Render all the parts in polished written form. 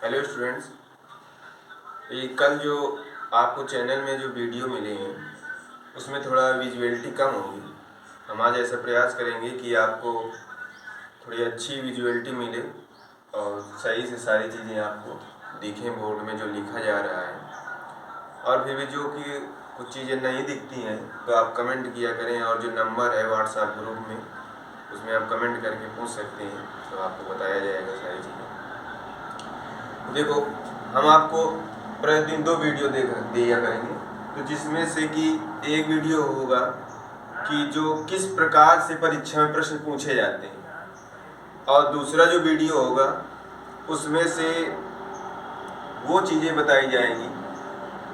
Hello students, ये कल जो आपको चैनल में जो वीडियो मिले हैं उसमें थोड़ा विजुअलिटी कम होगी। हम आज ऐसा प्रयास करेंगे कि आपको थोड़ी अच्छी विजुअलिटी मिले और सही से सारी चीज़ें आपको दिखें बोर्ड में जो लिखा जा रहा है। और फिर भी जो कि कुछ चीज़ें नहीं दिखती हैं तो आप कमेंट किया करें, और जो नंबर है व्हाट्सएप ग्रुप में उसमें आप कमेंट करके पूछ सकते हैं, तो आपको बताया जाएगा सारी चीज़ें। देखो, हम आपको प्रतिदिन 2 वीडियो दिया करेंगे, तो जिसमें से कि एक वीडियो होगा कि जो किस प्रकार से परीक्षा में प्रश्न पूछे जाते हैं, और दूसरा जो वीडियो होगा उसमें से वो चीज़ें बताई जाएंगी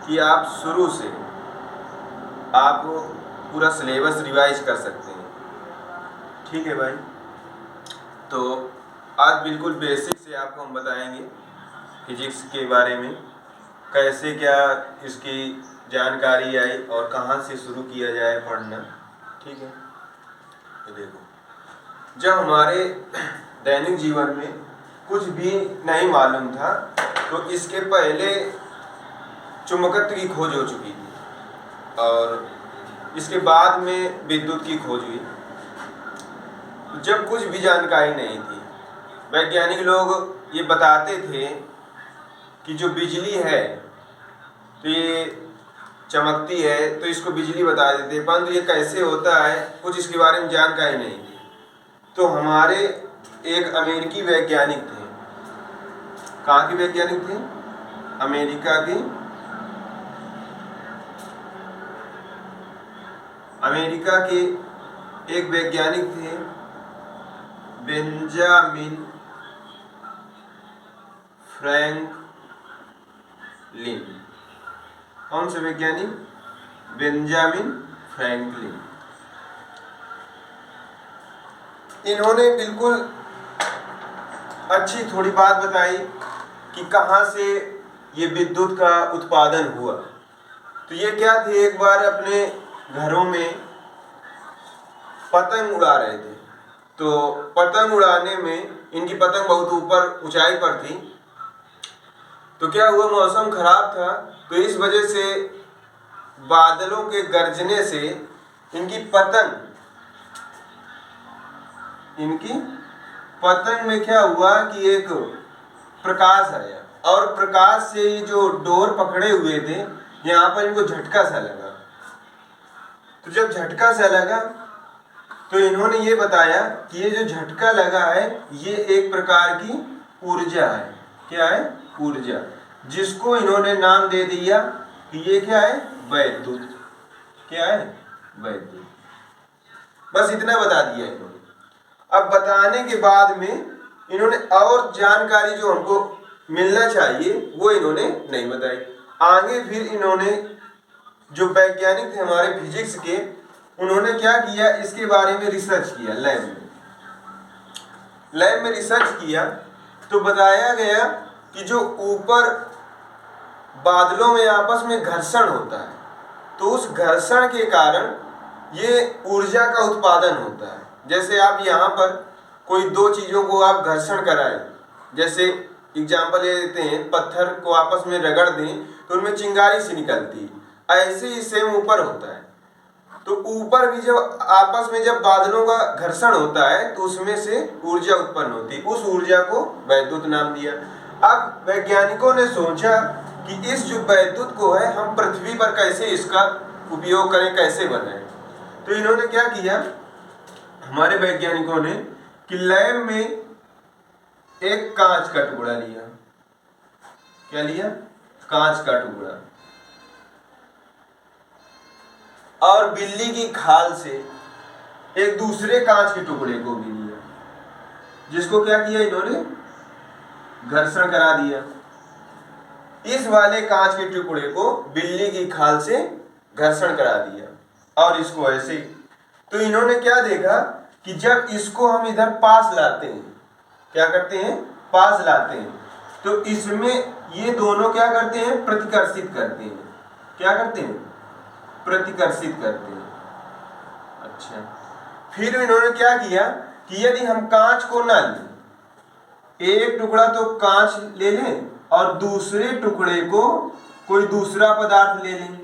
कि आप शुरू से आप पूरा सिलेबस रिवाइज कर सकते हैं। ठीक है भाई, तो आज बिल्कुल बेसिक से आपको हम बताएंगे फिजिक्स के बारे में, कैसे क्या इसकी जानकारी आई और कहाँ से शुरू किया जाए पढ़ना। ठीक है, तो देखो, जब हमारे दैनिक जीवन में कुछ भी नहीं मालूम था तो इसके पहले चुंबकत्व की खोज हो चुकी थी, और इसके बाद में विद्युत की खोज हुई। जब कुछ भी जानकारी नहीं थी, वैज्ञानिक लोग ये बताते थे कि जो बिजली है तो ये चमकती है, तो इसको बिजली बता देते, परंतु ये कैसे होता है कुछ इसके बारे में जानकारी नहीं थी। तो हमारे एक अमेरिकी वैज्ञानिक थे। कहाँ के वैज्ञानिक थे? अमेरिका के। अमेरिका के एक वैज्ञानिक थे, बेंजामिन फ्रैंकलिन। कौन से वैज्ञानिक? Benjamin Franklin. इन्होंने बिल्कुल अच्छी थोड़ी बात बताई कि कहाँ से ये विद्युत का उत्पादन हुआ। तो ये क्या थे, एक बार अपने घरों में पतंग उड़ा रहे थे। तो पतंग उड़ाने में इनकी पतंग बहुत ऊपर ऊंचाई पर थी, तो क्या हुआ, मौसम खराब था, तो इस वजह से बादलों के गरजने से इनकी पतंग में क्या हुआ कि एक प्रकाश आया, और प्रकाश से ये जो डोर पकड़े हुए थे यहाँ पर इनको झटका सा लगा। तो जब झटका सा लगा तो इन्होंने ये बताया कि ये जो झटका लगा है ये एक प्रकार की ऊर्जा है। क्या है? ऊर्जा, जिसको इन्होंने नाम दे दिया कि ये क्या है? वैद्युत। क्या है? वैद्युत। बस इतना बता दिया इन्होंने। अब बताने के बाद में इन्होंने और जानकारी जो हमको मिलना चाहिए वो इन्होंने नहीं बताई। आगे फिर इन्होंने, जो वैज्ञानिक थे हमारे फिजिक्स के, उन्होंने क्या किया, इसके बारे में रिसर्च किया। लैब में रिसर्च किया तो बताया गया कि जो ऊपर बादलों में आपस में घर्षण होता है, तो उस घर्षण के कारण ये ऊर्जा का उत्पादन होता है। जैसे आप यहाँ पर कोई दो चीज़ों को आप घर्षण कराएं, जैसे एग्जाम्पल ले लेते हैं, पत्थर को आपस में रगड़ दें तो उनमें चिंगारी सी निकलती है, ऐसे ही सेम ऊपर होता है। तो ऊपर भी जब आपस में जब बादलों का घर्षण होता है तो उसमें से ऊर्जा उत्पन्न होती है, उस ऊर्जा को वैद्युत नाम दिया। अब वैज्ञानिकों ने सोचा कि इस जो वैद्युत को है हम पृथ्वी पर कैसे इसका उपयोग करें, कैसे बनाएं। तो इन्होंने क्या किया, हमारे वैज्ञानिकों ने, कि लैब में एक कांच का टुकड़ा लिया। क्या लिया? कांच का टुकड़ा। और बिल्ली की खाल से एक दूसरे कांच के टुकड़े को भी लिया, जिसको क्या किया इन्होंने? घर्षण करा दिया। इस वाले कांच के टुकड़े को बिल्ली की खाल से घर्षण करा दिया और इसको ऐसे। तो इन्होंने क्या देखा कि जब इसको हम इधर पास लाते हैं, क्या करते हैं? पास लाते हैं, तो इसमें ये दोनों क्या करते हैं? प्रतिकर्षित करते हैं। क्या करते हैं? प्रतिकर्षित करते हैं। अच्छा, फिर इन्होंने क्या किया कि यदि हम कांच को ना लें, एक टुकड़ा तो कांच ले लें और दूसरे टुकड़े को कोई दूसरा पदार्थ ले लें,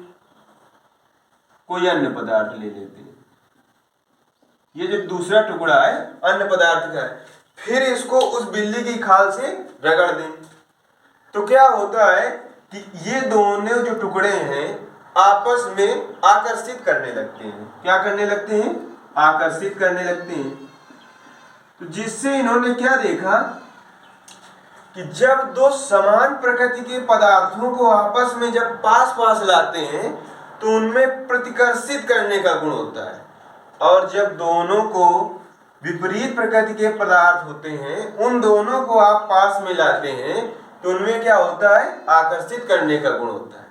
कोई अन्य पदार्थ ले लेते हैं। ये जो दूसरा टुकड़ा है अन्य पदार्थ का है, फिर इसको उस बिल्ली की खाल से रगड़ दें तो क्या होता है कि ये दोनों जो टुकड़े हैं आपस में आकर्षित करने लगते हैं। क्या करने लगते हैं? आकर्षित करने लगते हैं। तो जिससे इन्होंने क्या देखा कि जब दो समान प्रकृति के पदार्थों को आपस में जब पास पास लाते हैं तो उनमें प्रतिकर्षित करने का गुण होता है, और जब दोनों को विपरीत प्रकृति के पदार्थ होते हैं उन दोनों को आप पास में लाते हैं तो उनमें क्या होता है? आकर्षित करने का गुण होता है।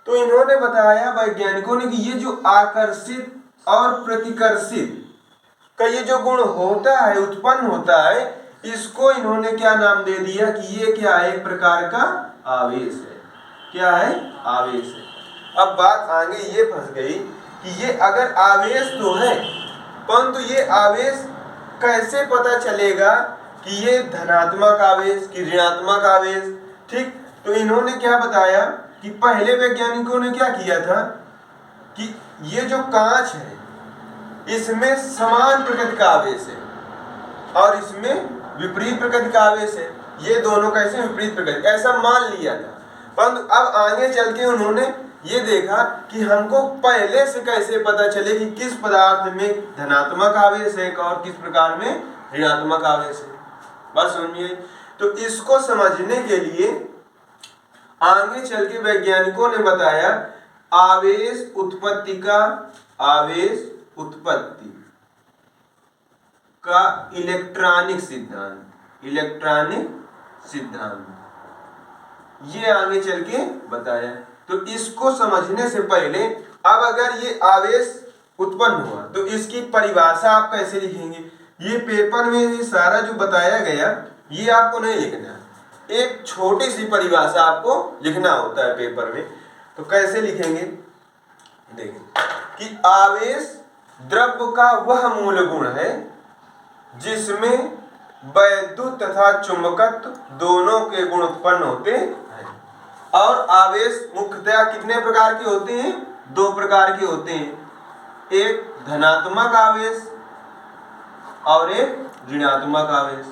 तो इन्होंने बताया वैज्ञानिकों ने कि ये जो आकर्षित और प्रतिकर्षित का ये जो गुण होता है, उत्पन्न होता है, इसको इन्होंने क्या नाम दे दिया कि ये क्या है? एक प्रकार का आवेश है। क्या है? आवेश है। अब बात आगे ये फंस गई कि ये अगर आवेश तो है, परंतु ये आवेश कैसे पता चलेगा कि ये धनात्मक आवेश कि ऋणात्मक आवेश? ठीक, तो इन्होंने क्या बताया कि पहले वैज्ञानिकों ने क्या किया था कि ये जो कांच है इसमें समान प्रकृति का आवेश है और इसमें विपरीत प्रकृति का आवेश है। ये दोनों कैसे विपरीत प्रकृति, ऐसा मान लिया था। परंतु अब आगे चल के उन्होंने ये देखा कि हमको पहले से कैसे पता चले कि किस पदार्थ में धनात्मक आवेश है और किस प्रकार में ऋणात्मक आवेश है। बस समझिए। तो इसको समझने के लिए आगे चल के वैज्ञानिकों ने बताया आवेश उत्पत्ति का इलेक्ट्रॉनिक सिद्धांत ये आगे चल के बताया। तो इसको समझने से पहले अब अगर ये आवेश उत्पन्न हुआ तो इसकी परिभाषा आप कैसे लिखेंगे? ये पेपर में ये सारा जो बताया गया ये आपको नहीं लिखना, एक छोटी सी परिभाषा आपको लिखना होता है पेपर में। तो कैसे लिखेंगे? देखिए कि आवेश द्रव्य का वह मूल गुण है जिसमें वैद्युत तथा चुंबकत्व दोनों के गुण उत्पन्न होते हैं। और आवेश मुख्यतः कितने प्रकार के होते हैं? दो प्रकार के होते हैं, एक धनात्मक आवेश और एक ऋणात्मक आवेश।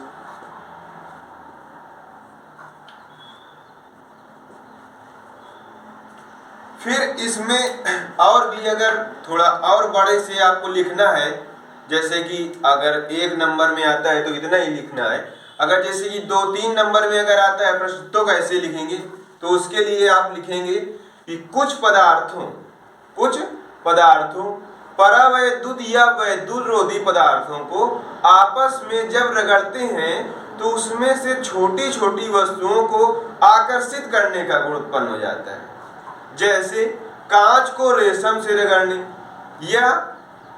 फिर इसमें और भी अगर थोड़ा और बड़े से आपको लिखना है, जैसे कि अगर एक नंबर में आता है तो इतना ही लिखना है, अगर जैसे कि 2-3 नंबर में अगर आता है प्रश्न तो कैसे लिखेंगे? तो उसके लिए आप लिखेंगे कि कुछ पदार्थों परावैद्युत या वैद्युत रोधी पदार्थों को आपस में जब रगड़ते हैं तो उसमें से छोटी छोटी वस्तुओं को आकर्षित करने का गुण उत्पन्न हो जाता है। जैसे कांच को रेशम से रगड़ने या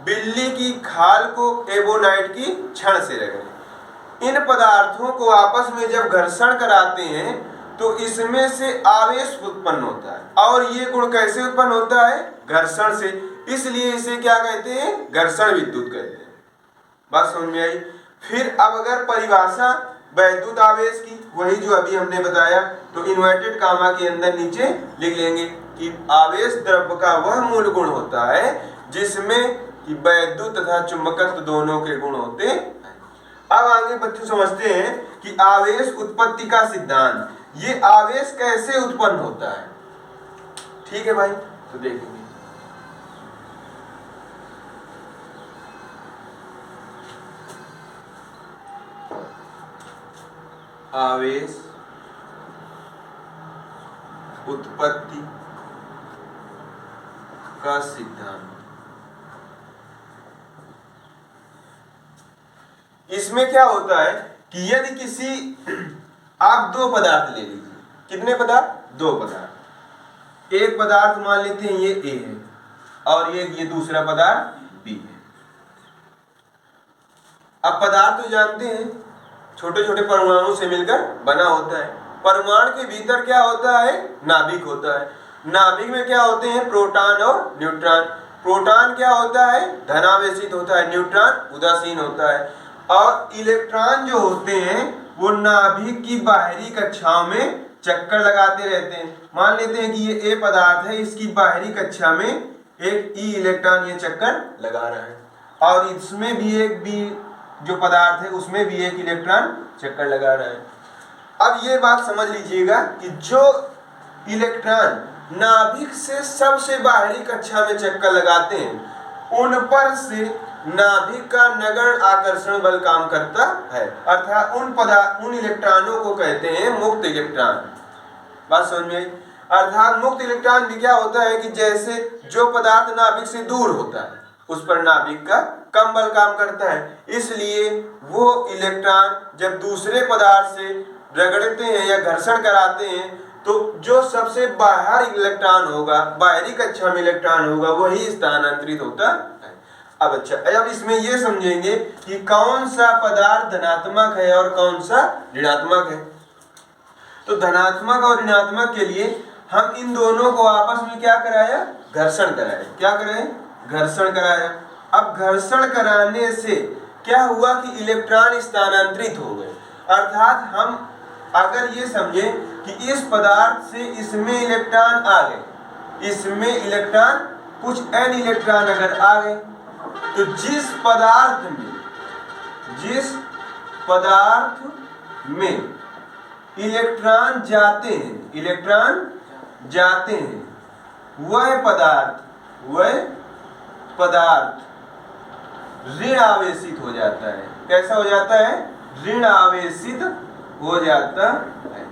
बिल्ली की खाल को एबोनाइट की छड़ से रगड़ने। इन पदार्थों को आपस में जब घर्षण कराते हैं तो इसमें से आवेश उत्पन्न होता है। और ये गुण कैसे उत्पन्न होता है? घर्षण से। इसलिए इसे क्या कहते हैं? घर्षण विद्युत कहते हैं। बात समझ में आई? फिर अब अगर परिभाषा वैद्युत आवेश की, वही जो अभी हमने बताया, तो इन्वर्टेड कामा के अंदर नीचे लिख लेंगे कि आवेश द्रव्य का वह मूल गुण होता है जिसमें कि वैद्युत तथा चुंबकत्व दोनों के गुण होते हैं। अब आगे बच्चों समझते हैं कि आवेश उत्पत्ति का सिद्धांत, ये आवेश कैसे उत्पन्न होता है। ठीक है भाई, तो देखेंगे। आवेश उत्पत्ति का सिद्धांत, इसमें क्या होता है कि यदि किसी आप दो पदार्थ ले लीजिए, कितने पदार्थ? दो पदार्थ। एक पदार्थ मान लेते हैं ये ए है और ये दूसरा पदार्थ बी है। अब पदार्थ तो जानते हैं छोटे छोटे परमाणु से मिलकर बना होता है। परमाणु के भीतर क्या होता है? नाभिक होता है। नाभिक में क्या होते हैं? प्रोटॉन और न्यूट्रॉन। प्रोटॉन क्या होता है? धनावेशित होता है, न्यूट्रॉन उदासीन होता है। और इलेक्ट्रॉन जो होते हैं वो नाभिक की बाहरी कक्षाओं में चक्कर लगाते रहते हैं। मान लेते हैं कि ये A पदार्थ है, इसकी बाहरी कक्षा में एक E इलेक्ट्रॉन ये चक्कर लगा रहा है और इसमें भी एक B जो पदार्थ है उसमें भी एक इलेक्ट्रॉन चक्कर लगा रहा है। अब ये बात समझ लीजिएगा कि जो इलेक्ट्रॉन नाभिक से सबसे बाहरी कक्षा में चक्कर लगाते हैं उन पर से नाभिक का नगण्य आकर्षण बल काम करता है, अर्थात उन इलेक्ट्रॉनों को कहते हैं मुक्त इलेक्ट्रॉन। बात समझ में आई? अर्थात मुक्त इलेक्ट्रॉन भी क्या होता है कि जैसे जो पदार्थ नाभिक से दूर होता है उस पर नाभिक का कम बल काम करता है, इसलिए वो इलेक्ट्रॉन जब दूसरे पदार्थ से रगड़ते हैं या घर्षण कराते हैं तो जो सबसे बाहर इलेक्ट्रॉन होगा, बाहरी कक्षा में इलेक्ट्रॉन होगा, वही स्थानांतरित होता है। अब अच्छा, अब इसमें ये समझेंगे कि कौन सा पदार्थ धनात्मक है और कौन सा ऋणात्मक है। तो धनात्मक और ऋणात्मक के लिए हम इन दोनों को आपस में क्या कराया? घर्षण कराया। क्या कराए? घर्षण कराया। अब घर्षण कराने से क्या हुआ कि इलेक्ट्रॉन स्थानांतरित हो गए, अर्थात हम अगर ये समझें कि इस पदार्थ से इसमें इलेक्ट्रॉन आ गए, इसमें इलेक्ट्रॉन कुछ n इलेक्ट्रॉन अगर आ गए, तो जिस पदार्थ में इलेक्ट्रॉन जाते हैं वह पदार्थ ऋण आवेशित हो जाता है। कैसा हो जाता है? ऋण आवेशित हो जाता है।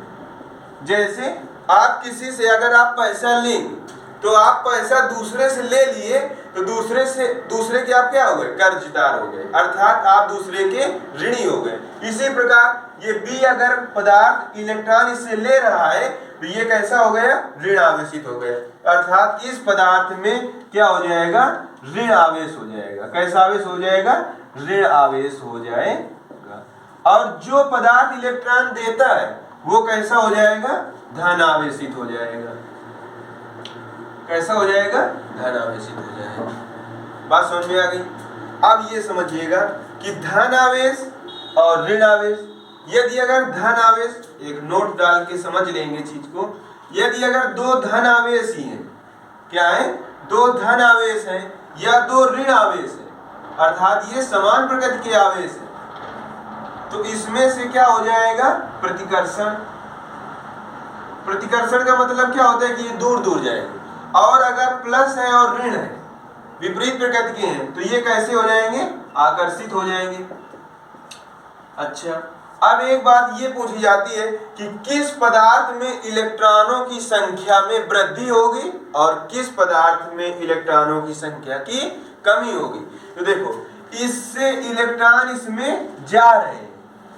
जैसे आप किसी से अगर आप पैसा लेंगे तो आप पैसा दूसरे से ले लिए तो दूसरे के आप क्या हो गए? कर्जदार हो गए, अर्थात आप दूसरे के ऋणी हो गए। इसी प्रकार ये B अगर पदार्थ इलेक्ट्रॉन इससे ले रहा है तो ये कैसा हो गया? ऋण आवेशित हो गया, अर्थात इस पदार्थ में क्या हो जाएगा? ऋण आवेश हो जाएगा। कैसा आवेश हो जाएगा? ऋण आवेश हो जाएगा। और जो पदार्थ इलेक्ट्रॉन देता है वो कैसा हो जाएगा? धन आवेशित हो जाएगा। कैसा हो जाएगा? धन आवेशित हो जाएगा। बात समझ में आ गई? अब ये समझिएगा कि धन आवेश और ऋण आवेश, यदि अगर धन आवेश, एक नोट डाल के समझ लेंगे चीज को, यदि अगर दो धन आवेश ही हैं, क्या है? दो धन आवेश हैं या दो ऋण आवेश है, अर्थात ये समान प्रकृति के आवेश है, तो इसमें से क्या हो जाएगा? प्रतिकर्षण। प्रतिकर्षण का मतलब क्या होता है कि ये दूर दूर जाएंगे। और अगर प्लस है और ऋण है, विपरीत प्रकृति के हैं, तो ये कैसे हो जाएंगे? आकर्षित हो जाएंगे। अच्छा, अब एक बात ये पूछी जाती है कि किस पदार्थ में इलेक्ट्रॉनों की संख्या में वृद्धि होगी और किस पदार्थ में इलेक्ट्रॉनों की संख्या की कमी होगी। तो देखो, इससे इलेक्ट्रॉन इसमें जा रहे हैं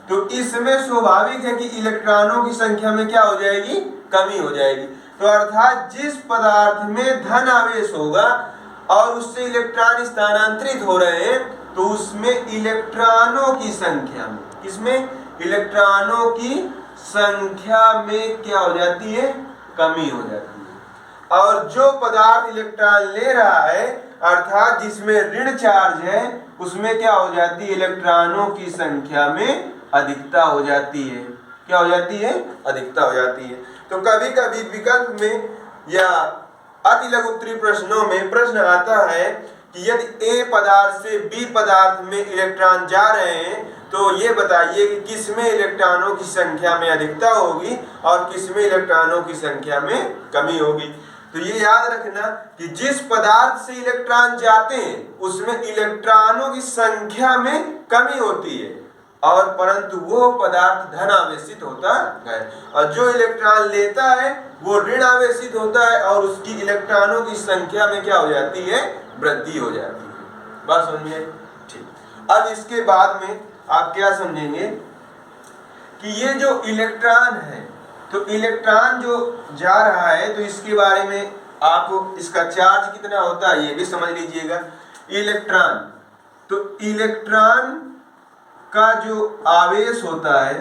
तो इसमें स्वाभाविक है कि इलेक्ट्रॉनों की संख्या में क्या हो जाएगी? कमी हो जाएगी। तो अर्थात जिस पदार्थ में धन आवेश होगा और उससे इलेक्ट्रॉन स्थानांतरित हो रहे हैं तो उसमें इलेक्ट्रॉनों की संख्या में, किसमें? इलेक्ट्रॉनों की संख्या में क्या हो जाती है? कमी हो जाती है। और जो पदार्थ इलेक्ट्रॉन ले रहा है, अर्थात जिसमें ऋण चार्ज है, उसमें क्या हो जाती है? इलेक्ट्रॉनों की संख्या में अधिकता हो जाती है। क्या हो जाती है? अधिकता हो जाती है। तो कभी कभी विकल्प में या अति लघु उत्तरीय प्रश्नों में प्रश्न आता है कि यदि A पदार्थ से B पदार्थ में इलेक्ट्रॉन जा रहे हैं तो ये बताइए कि किसमें इलेक्ट्रॉनों की संख्या में अधिकता होगी और किसमें इलेक्ट्रॉनों की संख्या में कमी होगी। तो ये याद रखना कि जिस पदार्थ से इलेक्ट्रॉन जाते हैं उसमें इलेक्ट्रॉनों की संख्या में कमी होती है और परंतु वो पदार्थ धन आवेशित होता है, और जो इलेक्ट्रॉन लेता है वो ऋण आवेशित होता है और उसकी इलेक्ट्रॉनों की संख्या में क्या हो जाती है? वृद्धि हो जाती है। बात समझिए? ठीक। अब इसके बाद में आप क्या समझेंगे कि ये जो इलेक्ट्रॉन है, तो इलेक्ट्रॉन जो जा रहा है तो इसके बारे में आप इसका चार्ज कितना होता है ये भी समझ लीजिएगा। इलेक्ट्रॉन, तो इलेक्ट्रॉन का जो आवेश होता है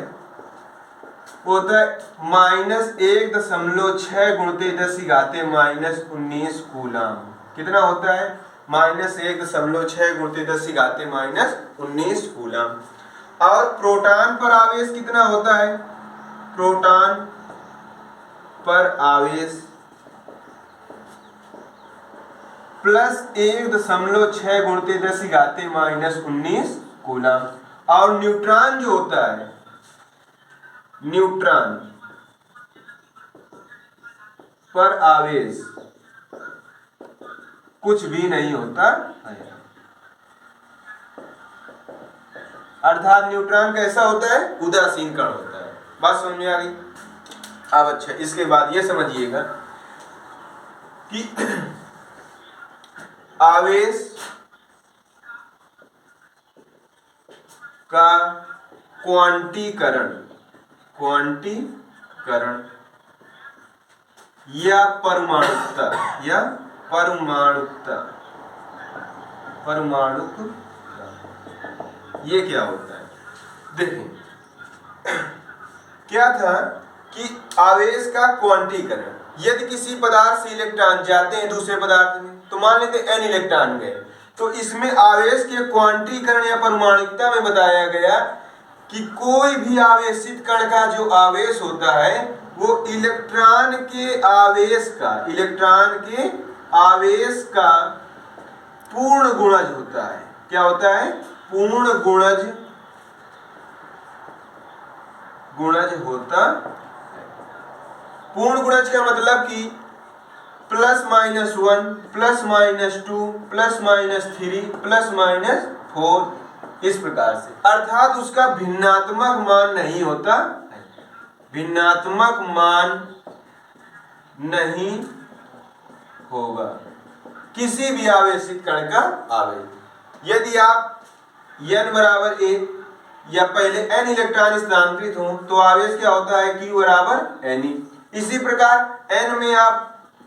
वो होता है -1.6 × 10⁻⁻19 कूलम। कितना होता है? -1.6 × 10⁻⁻19 कूलम। और प्रोटॉन पर आवेश कितना होता है? प्रोटॉन पर आवेश प्लस 1.6 × 10⁻⁻19 कूलम। और न्यूट्रॉन जो होता है, न्यूट्रॉन पर आवेश कुछ भी नहीं होता है। अर्थात न्यूट्रॉन कैसा होता है? उदासीन कण होता है। बात समझ में आ गई? अब अच्छा, इसके बाद ये समझिएगा कि आवेश का क्वांटीकरण या परमाणुकता ये क्या होता है? देखें, क्या था कि आवेश का क्वांटीकरण, यदि किसी पदार्थ से इलेक्ट्रॉन जाते हैं दूसरे पदार्थ में, तो मान लेते n इलेक्ट्रॉन गए, तो इसमें आवेश के क्वांटीकरण या परमाणुकता में बताया गया कि कोई भी आवेशित कण का जो आवेश होता है वो इलेक्ट्रॉन के आवेश का पूर्ण गुणज होता है। क्या होता है? पूर्ण गुणज होता है। पूर्ण गुणज का मतलब कि +-1, +-2, +-3, +-4 इस प्रकार से। अर्थात उसका भिन्नात्मक मान नहीं होता, भिन्नात्मक मान नहीं होगा किसी भी आवेशित कण का आवेश। यदि आप n बराबर 1 या पहले n इलेक्ट्रॉन स्थानांतरित हो तो आवेश क्या होता है? Q बराबर Ne। इसी प्रकार n में आप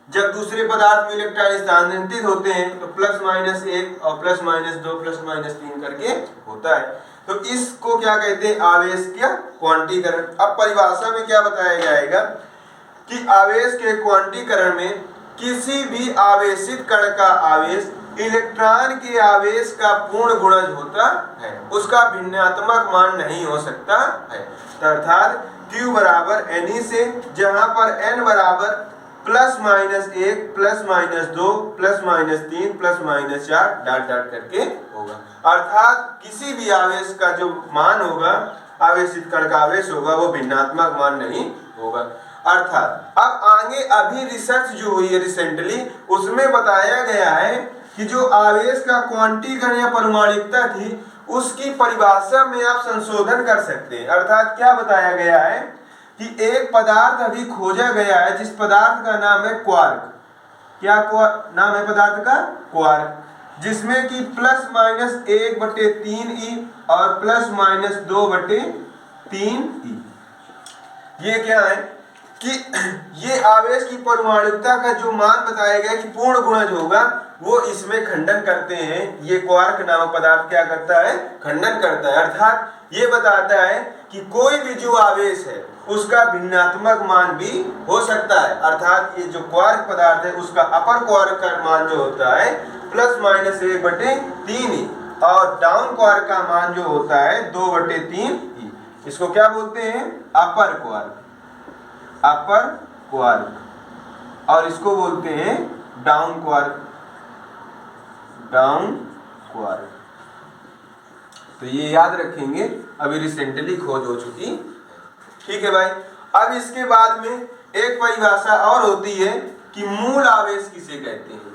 जब दूसरे पदार्थ में इलेक्ट्रॉन स्थानांतरित होते हैं तो +-1 और +-2 +-3 करके होता है। तो इसको क्या कहते हैं? आवेश का क्वांटीकरण। अब परिभाषा में क्या बताया जाएगा कि आवेश के क्वांटीकरण में किसी भी आवेशित कण का आवेश इलेक्ट्रॉन के आवेश का पूर्ण गुणज होता है, उसका भिन्नात्मक मान नहीं हो सकता है। अर्थात Q बराबर Ne से, जहां पर n बराबर +-1, +-2, +-3, +-4 डॉट करके होगा। अर्थात किसी भी आवेश का जो मान होगा, आवेशित कण का आवेश होगा, वो भिन्नात्मक मान नहीं होगा। अर्थात अब आगे अभी रिसर्च जो हुई है रिसेंटली, उसमें बताया गया है कि जो आवेश का क्वांटीकरण या परमाणुकता थी उसकी परिभाषा में आप संशोधन कर सकते हैं। अर्थात क्या बताया गया है कि एक पदार्थ अभी खोजा गया है जिस पदार्थ का नाम है क्वार्क। क्या नाम है पदार्थ का? क्वार्क। जिसमें कि +-1/3e और +-2/3e। ये क्या है कि ये आवेश की परमाणुकता का जो मान बताया गया कि पूर्ण गुणज होगा, वो इसमें खंडन करते हैं। ये क्वार्क नामक पदार्थ क्या करता है? खंडन करता है। अर्थात ये बताता है कि कोई भी जो आवेश है उसका भिन्नात्मक मान भी हो सकता है। अर्थात ये जो क्वार्क पदार्थ है उसका अपर क्वार्क का मान जो होता है +-1/3e और डाउन क्वार्क का मान जो होता है 2/3e। इसको क्या बोलते हैं? अपर क्वार्क, अपर क्वार्क। और इसको बोलते हैं डाउन क्वार्क, डाउन क्वार्क। तो ये याद रखेंगे, अभी रिसेंटली खोज हो चुकी। ठीक है भाई। अब इसके बाद में एक परिभाषा और होती है कि मूल आवेश किसे कहते हैं।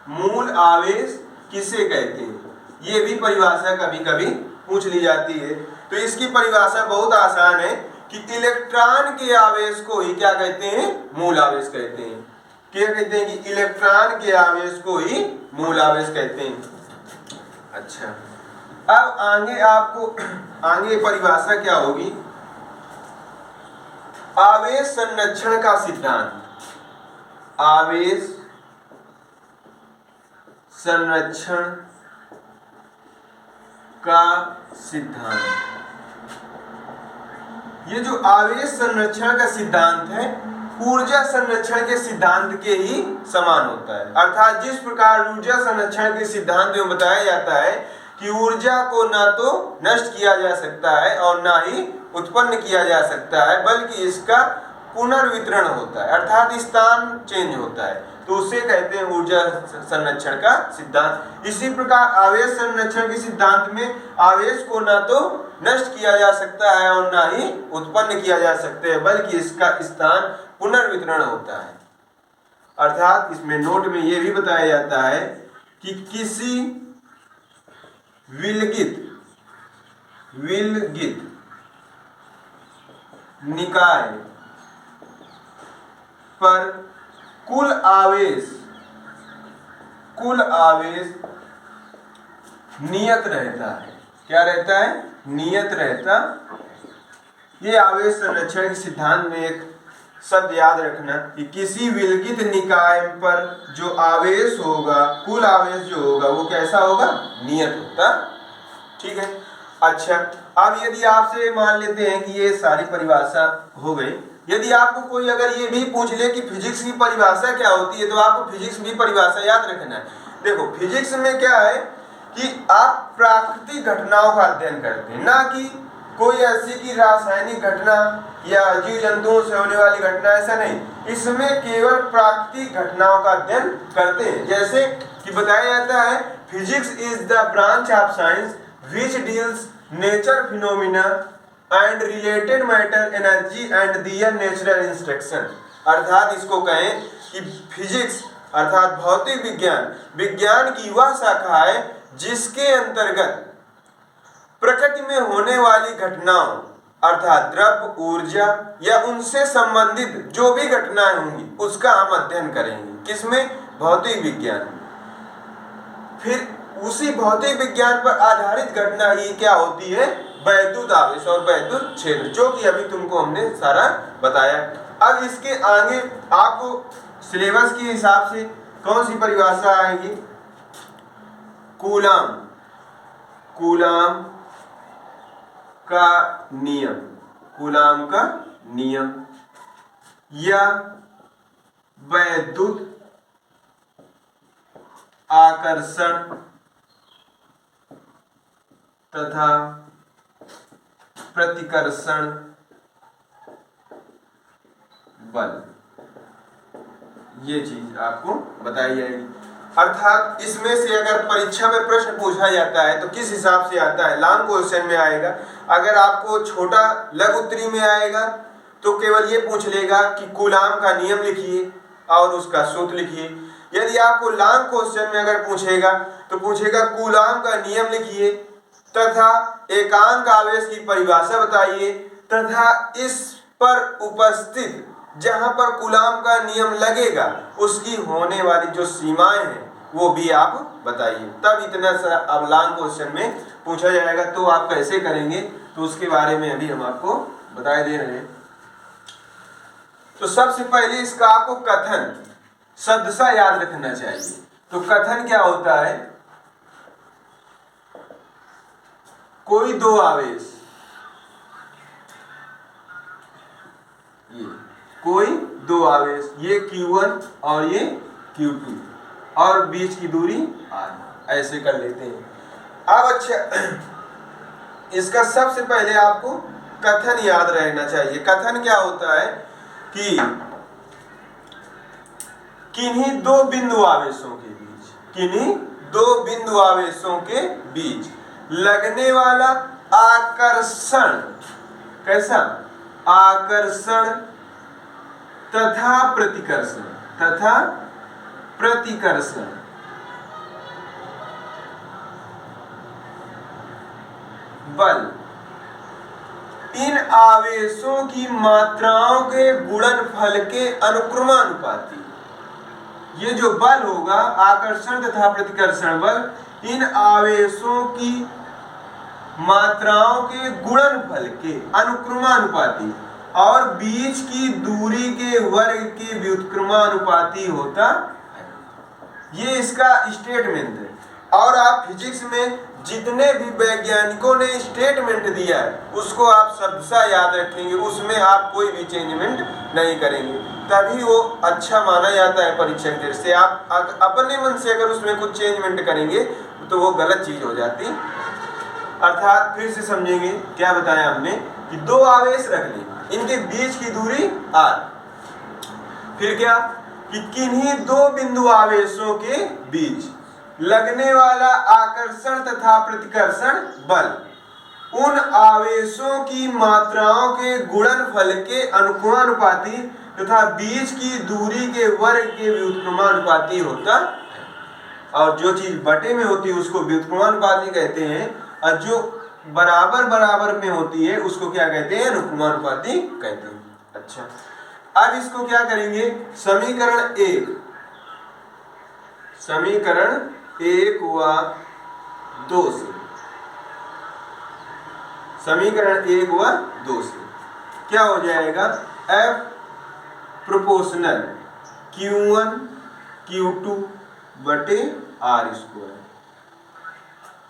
मूल आवेश किसे कहते हैं, ये भी परिभाषा कभी कभी पूछ ली जाती है। तो इसकी परिभाषा बहुत आसान है कि इलेक्ट्रॉन के आवेश को ही क्या कहते हैं? मूल आवेश कहते हैं। क्या कहते हैं? कि इलेक्ट्रॉन के आवेश को ही मूल आवेश कहते हैं। अच्छा, अब आगे परिभाषा क्या होगी? आवेश संरक्षण का सिद्धांत। आवेश संरक्षण का सिद्धांत। ये जो आवेश संरक्षण का सिद्धांत है ऊर्जा संरक्षण के सिद्धांत के ही समान होता है। अर्थात जिस प्रकार ऊर्जा संरक्षण के सिद्धांत में बताया जाता है कि ऊर्जा को ना तो नष्ट किया जा सकता है और ना ही उत्पन्न किया जा सकता है, बल्कि इसका पुनर्वितरण होता है, अर्थात स्थान चेंज होता है। तो उसे कहते हैं ऊर्जा संरक्षण का सिद्धांत। इसी प्रकार आवेश संरक्षण के सिद्धांत में आवेश को ना तो नष्ट किया जा सकता है और ना ही उत्पन्न किया जा सकता है, बल्कि इसका स्थान पुनर्वितरण होता है। अर्थात इसमें नोट में यह भी बताया जाता है कि किसी विलगित निकाय पर कुल आवेश नियत रहता है। क्या रहता है? नियत रहता। ये आवेश संरक्षण के सिद्धांत में एक शब्द याद रखना कि किसी विलगित निकाय पर जो आवेश होगा, कुल आवेश जो होगा वो कैसा होगा? नियत होता। ठीक है। अच्छा, अब यदि आपसे मान लेते हैं कि ये सारी परिभाषा हो गई, यदि आपको कोई अगर ये भी पूछ ले कि फिजिक्स की परिभाषा क्या होती है, तो आपको फिजिक्स की परिभाषा याद रखना है। देखो, फिजिक्स में क्या है कि आप प्राकृतिक घटनाओं का अध्ययन करते हैं, ना कि कोई ऐसी की रासायनिक घटना या जीव जंतुओं से होने वाली घटना, ऐसा नहीं। इसमें केवल प्राकृतिक घटनाओं का अध्ययन करते हैं। जैसे कि बताया जाता है, physics is the branch of science which deals nature phenomena and related matter energy and their natural instruction. अर्थात इसको कहें कि फिजिक्स अर्थात भौतिक विज्ञान की वह शाखा है जिसके अंतर्गत प्रकृति में होने वाली घटनाओं अर्थात द्रव्य, ऊर्जा या उनसे संबंधित जो भी घटनाएं होंगी उसका हम अध्ययन करेंगे। किसमें? भौतिक विज्ञान। फिर उसी भौतिक विज्ञान पर आधारित घटना ही क्या होती है? वैद्युत आवेश और वैद्युत क्षेत्र, जो कि अभी तुमको हमने सारा बताया। अब इसके आगे आपको सिलेबस के हिसाब से कौन सी परिभाषा आएगी? कूलाम का नियम या वैद्युत आकर्षण तथा प्रतिकर्षण बल, ये चीज आपको बताई जाएगी। अर्थात इसमें से अगर परीक्षा में प्रश्न पूछा जाता है तो किस हिसाब से आता है? लॉन्ग क्वेश्चन में आएगा। अगर आपको छोटा लघु उत्तरी में आएगा तो केवल ये पूछ लेगा कि कूलाम का नियम लिखिए और उसका सूत्र लिखिए। यदि आपको लॉन्ग क्वेश्चन में अगर पूछेगा तो पूछेगा कूलाम का नियम लिखिए तथा एकांक आवेश की परिभाषा बताइए तथा इस पर उपस्थित जहां पर कूलाम का नियम लगेगा उसकी होने वाली जो सीमाएं हैं वो भी आप बताइए। तब इतना सा अब लॉन्ग क्वेश्चन में पूछा जाएगा। तो आप कैसे करेंगे तो उसके बारे में अभी हम आपको बता दे रहे हैं। तो सबसे पहले इसका आपको कथन शब्द सा याद रखना चाहिए। तो कथन क्या होता है? कोई दो आवेश, ये Q1 और ये Q2 और बीच की दूरी R, ऐसे कर लेते हैं। अब अच्छा, इसका सबसे पहले आपको कथन याद रहना चाहिए। कथन क्या होता है कि किन्हीं दो बिंदु आवेशों के बीच लगने वाला आकर्षण, कैसा? आकर्षण तथा प्रतिकर्षण बल इन आवेशों की मात्राओं के गुणनफल के अनुक्रमानुपाती। ये जो बल होगा आकर्षण तथा प्रतिकर्षण बल, इन आवेशों की मात्राओं के गुणनफल के अनुक्रमानुपाती और बीच की दूरी के वर्ग के व्युत्क्रमानुपाती होता है। ये इसका स्टेटमेंट है। और आप फिजिक्स में जितने भी वैज्ञानिकों ने स्टेटमेंट दिया है उसको आप सबसा याद रखेंगे, उसमें आप कोई भी चेंजमेंट नहीं करेंगे, तभी वो अच्छा माना जाता है परीक्षा की दृष्टि से। आप अपने मन से अगर उसमें कुछ चेंजमेंट करेंगे तो वो गलत चीज हो जाती। अर्थात फिर से समझेंगे, क्या बताया हमने कि दो आवेश रख लें, इनके बीच की दूरी r, फिर क्या कि किन्हीं दो बिंदु आवेशों के बीच लगने वाला आकर्षण तथा प्रतिकर्षण बल उन आवेशों की मात्राओं के गुणनफल के अनुपाती तथा बीच की दूरी के वर्ग के व्युत्क्रमानुपाती होता है। और जो चीज बटे में होती है उसको व्युत्क्रमानुपाती कहते हैं, और जो बराबर बराबर में होती है उसको क्या कहते हैं? अनुक्रमानुपाती कहते हैं। अच्छा, अब इसको क्या करेंगे? समीकरण 1 व 2 से, समीकरण 1 व 2 से क्या हो जाएगा? F प्रोपोर्शनल Q1 Q2 बटे R स्क्वायर।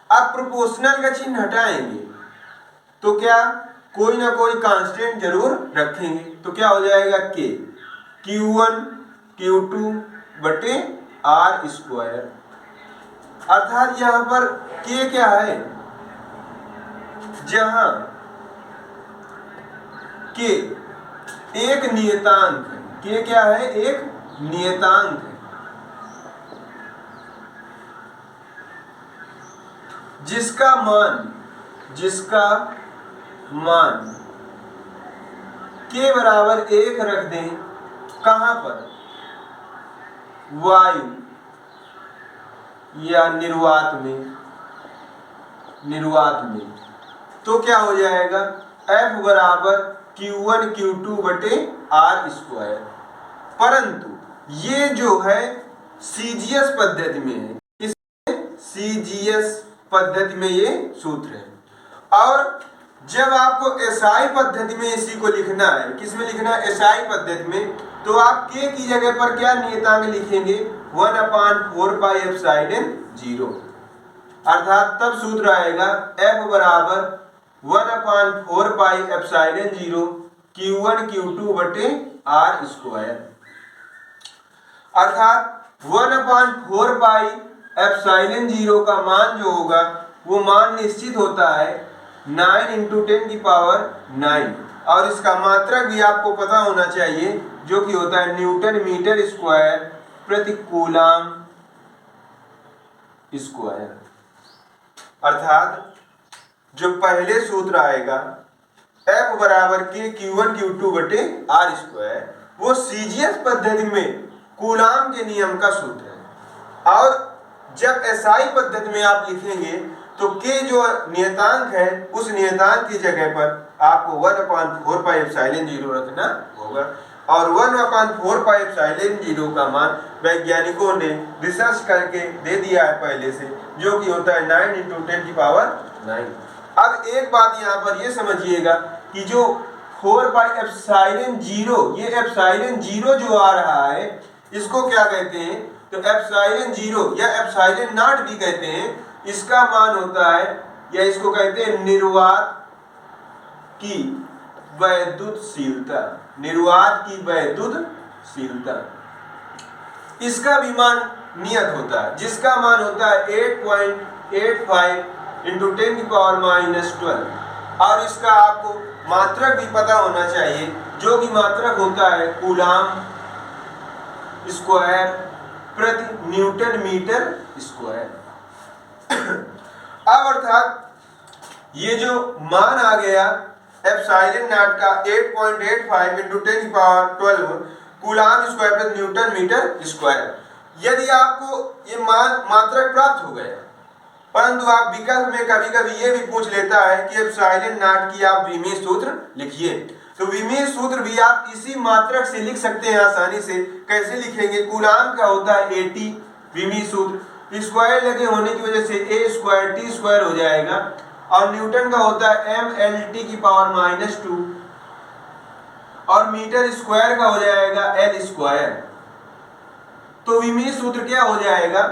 अब प्रोपोर्शनल का चिन्ह हटाएंगे तो क्या कोई ना कोई कांस्टेंट जरूर रखेंगे, तो क्या हो जाएगा? K Q1 Q2 बटे R स्क्वायर। अर्थात यहां पर K क्या है? जहां K एक नियतांक है, K क्या है? एक नियतांक है, जिसका मान K बराबर 1 रख दें। कहां पर? वायु या निर्वात में, तो क्या हो जाएगा? F बराबर Q1 Q2 बटे R स्क्वायर। परंतु ये जो है CGS पद्धति में है, CGS पद्धति में ये सूत्र है। और जब आपको SI पद्धति में इसी को लिखना है, किसमें लिखना है? SI पद्धति में, तो आप K की जगह पर क्या नियतांक लिखेंगे? 1/4 पाई एप्सिलॉन 0। अर्थात तब सूत्र आएगा F बराबर 1/4 पाई एप्सिलॉन 0 Q1 Q2 बटे R स्क्वायर। अर्थात 1/4 पाई एप्सिलॉन 0 का मान जो होगा वो मान निश्चित होता है 9 × 10⁹, और इसका मात्रक भी आपको पता होना चाहिए, जो कि होता है न्यूटन मीटर स्क्वायर प्रति कूलम स्क्वायर। अर्थात जो पहले सूत्र आएगा F बराबर के Q1 Q2 बटे R स्क्वायर, वो CGS पद्धति में कूलम के नियम का सूत्र है। और जब SI पद्धति में आप लिखेंगे तो K जो नियतांक है उस नियतांक की जगह पर आपको 1/4 पाई एप्सिलॉन 0 रखना होगा। और 1/4 पाई एप्सिलॉन 0 का मान वैज्ञानिकों ने रिसर्च करके दे दिया है पहले से, जो कि होता है 9 × 10⁹। अब एक बात यहाँ पर ये समझिएगा कि जो 4 पाई एप्सिलॉन 0, ये एप्सिलॉन 0 जो आ रहा है इसको क्या कहते हैं? तो एप्सिलॉन 0 या एप्सिलॉन नॉट भी कहते हैं। इसका मान होता है, या इसको कहते हैं निर्वात की वैद्युतशीलता, इसका भी मान नियत होता है, जिसका मान होता है 8.85 × 10⁻⁻12। और इसका आपको मात्रक भी पता होना चाहिए, जो कि मात्रक होता है कूलम स्क्वायर प्रति न्यूटन मीटर स्क्वायर। अब अर्थात ये जो मान आ गया एप्सिलॉन नॉट का 8.85 × 10⁻12 कूलम स्क्वायर प्रति न्यूटन मीटर स्क्वायर। यदि आपको ये मान मात्रक प्राप्त हो गया, परंतु आप विकल्प में कभी कभी ये भी पूछ लेता है कि एप्सिलॉन नॉट की आप विमीय सूत्र लिखिए, तो विमीय सूत्र भी आप इसी मात्रक से लिख सकते हैं आसानी से। कैसे लिखेंगे? कूलम का होता है 80 विमीय सूत्र, स्क्वायर लगे होने की वजह से a² t² हो जाएगा, और न्यूटन का होता है mLT⁻², और मीटर स्क्वायर का हो जाएगा L²। तो विमीय सूत्र क्या हो जाएगा?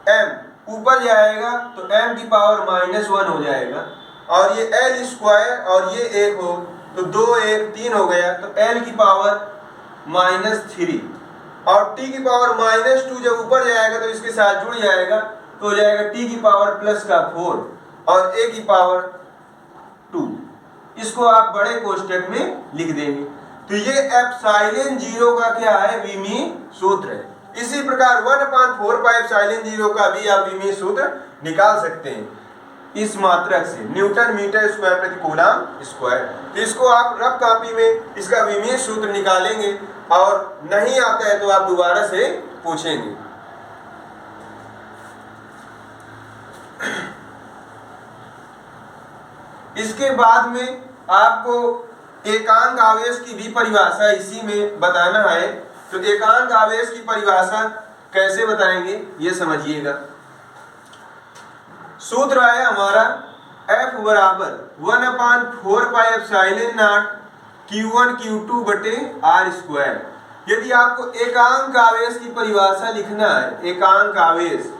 m ऊपर जाएगा तो m की पावर -1 हो जाएगा, और ये l स्क्वायर और ये 1 हो तो 2 1 3 हो गया, तो l की पावर -3, और t की पावर -2 जब ऊपर जाएगा तो इसके साथ जुड़ जाएगा तो हो जाएगा t की पावर +4 और a की पावर 2। इसको आप बड़े कोष्ठक में लिख देंगे। तो ये एप्सिलॉन 0 का क्या है, विमीय सूत्र है। इसी प्रकार 1/4 पाई एप्सिलॉन 0 का भी आप विमीय सूत्र निकाल सकते हैं इस मात्रक से, न्यूटन मीटर स्क्वायर प्रति कूलम स्क्वायर। तो इसको आप रफ कॉपी में इसका विमीय सूत्र निकालेंगे, और नहीं आता है तो आप दोबारा से पूछेंगे। इसके बाद में आपको एकांक आवेश की भी परिभाषा इसी में बताना है। तो एकांक आवेश की परिभाषा कैसे बताएंगे ये समझिएगा। सूत्र है हमारा F बराबर 1/4 pi epsilon not Q1 Q2 बटे R स्क्वायर। यदि आपको एकांक आवेश की परिभाषा लिखना है, एकांक आवेश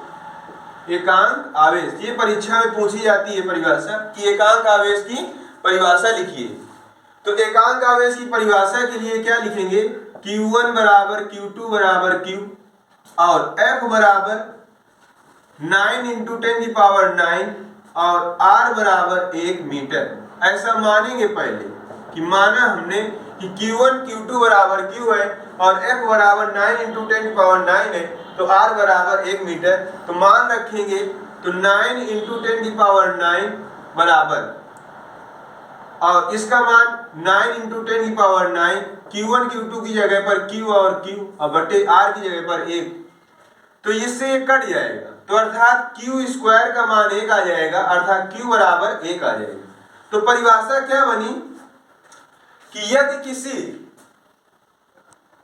ये परीक्षा में पूछी जाती है परिभाषा कि एकांक आवेश की परिभाषा लिखिए। तो एकांक आवेश की परिभाषा के लिए क्या लिखेंगे, Q1 बराबर Q2 बराबर Q, और F बराबर 9 × 10⁹ और R बराबर 1 मीटर। ऐसा मानेंगे पहले कि माना हमने कि Q1 Q2 बराबर Q है और F बराबर 9 × 10⁹ है, तो R बराबर 1 मीटर। तो मान रखेंगे तो 9 × 10⁹ बराबर, और इसका मान 9 × 10⁹ Q1 Q2 की जगह पर Q और Q और बटे R की जगह पर 1, तो इससे ये कट जाएगा, तो अर्थात Q स्क्वायर का मान 1 आ जाएगा, अर्थात Q बराबर 1 आ जाएगा। तो परिभाषा क्या बनी कि यदि किसी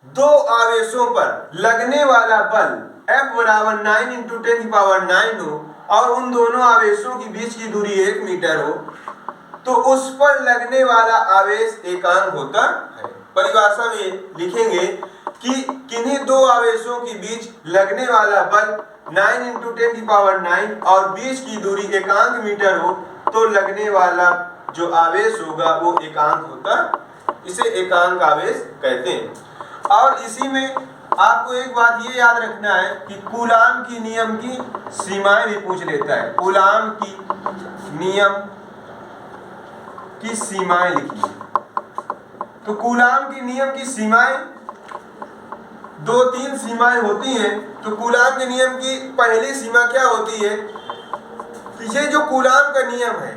दो आवेशों पर लगने वाला बल F बराबर 9 × 10⁹ हो और उन दोनों आवेशों के बीच की दूरी 1 मीटर हो, तो उस पर लगने वाला आवेश एकांक होता है। परिभाषा में लिखेंगे कि किन्हीं दो आवेशों के बीच लगने वाला बल 9 × 10⁹ और बीच की दूरी एकांक मीटर हो, तो लगने वाला जो आवेश होगा वो एकांक होता, इसे एकांक आवेश कहते हैं। और इसी में आपको एक बात ये याद रखना है कि कूलाम की नियम की सीमाएं भी पूछ लेता है। कूलाम की नियम की सीमाएं लिखिए। तो कूलाम की नियम की सीमाएं 2-3 सीमाएं होती हैं। तो कूलाम के नियम की पहली सीमा क्या होती है कि ये जो कूलाम का नियम है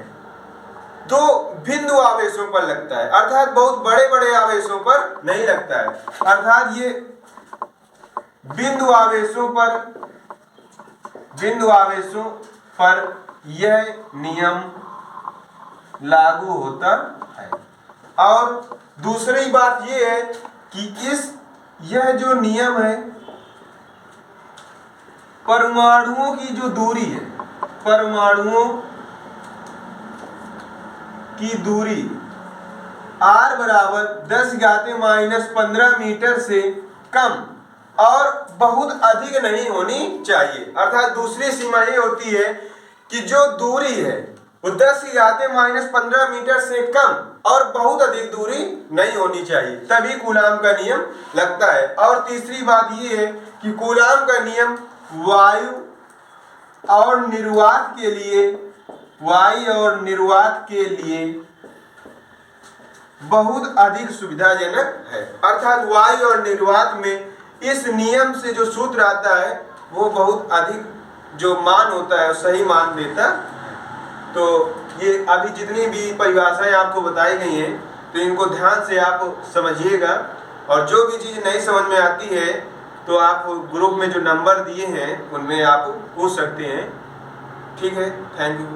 दो बिंदु आवेशों पर लगता है, अर्थात बहुत बड़े बड़े आवेशों पर नहीं लगता है, अर्थात ये बिंदु आवेशों पर यह नियम लागू होता है। और दूसरी बात यह है कि यह जो नियम है, परमाणुओं की जो दूरी है, परमाणुओं की दूरी R बराबर 10⁻⁻15 मीटर से कम और बहुत अधिक नहीं होनी चाहिए। अर्थात दूसरी सीमा ये होती है कि जो दूरी है वो 10⁻⁻15 मीटर से कम और बहुत अधिक दूरी नहीं होनी चाहिए, तभी कूलाम का नियम लगता है। और तीसरी बात ये है कि कूलाम का नियम वायु और निर्वात के लिए बहुत अधिक सुविधाजनक है। अर्थात वायु और निर्वात में इस नियम से जो सूत्र आता है वो बहुत अधिक जो मान होता है सही मान देता। तो ये अभी जितनी भी परिभाषाएं आपको बताई गई हैं तो इनको ध्यान से आप समझिएगा, और जो भी चीज़ नहीं समझ में आती है तो आप ग्रुप में जो नंबर दिए हैं उनमें आप पूछ सकते हैं। ठीक है, थैंक यू।